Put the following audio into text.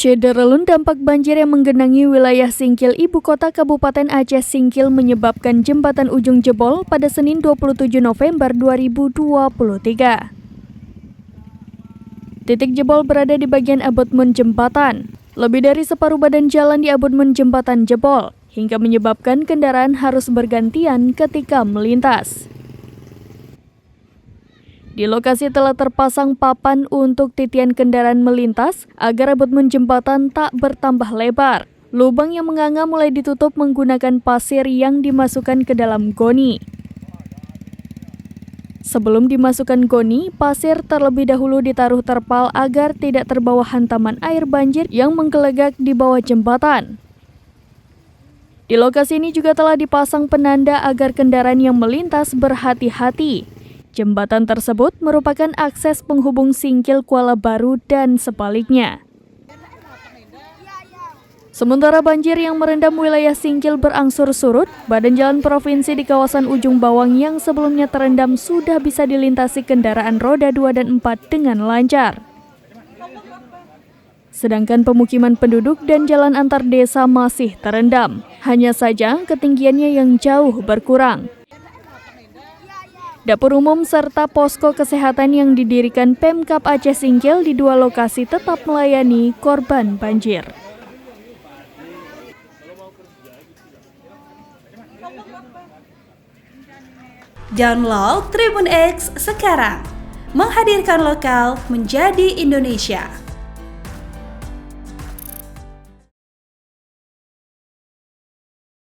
Syederelun dampak banjir yang menggenangi wilayah Singkil Ibu Kota Kabupaten Aceh Singkil menyebabkan jembatan ujung jebol pada Senin 27 November 2023. Titik jebol berada di bagian abutmen jembatan. Lebih dari separuh badan jalan di abutmen jembatan jebol, hingga menyebabkan kendaraan harus bergantian ketika melintas. Di lokasi telah terpasang papan untuk titian kendaraan melintas agar abutmen jembatan tak bertambah lebar. Lubang yang menganga mulai ditutup menggunakan pasir yang dimasukkan ke dalam goni. Sebelum dimasukkan goni, pasir terlebih dahulu ditaruh terpal agar tidak terbawa hantaman air banjir yang menggelegak di bawah jembatan. Di lokasi ini juga telah dipasang penanda agar kendaraan yang melintas berhati-hati. Jembatan tersebut merupakan akses penghubung Singkil Kuala Baru dan sebaliknya. Sementara banjir yang merendam wilayah Singkil berangsur surut, badan jalan provinsi di kawasan Ujung Bawang yang sebelumnya terendam sudah bisa dilintasi kendaraan roda 2 dan 4 dengan lancar. Sedangkan pemukiman penduduk dan jalan antar desa masih terendam. Hanya saja ketinggiannya yang jauh berkurang. Dapur umum serta posko kesehatan yang didirikan Pemkab Aceh Singkil di dua lokasi tetap melayani korban banjir. Download Tribun X sekarang, menghadirkan lokal menjadi Indonesia.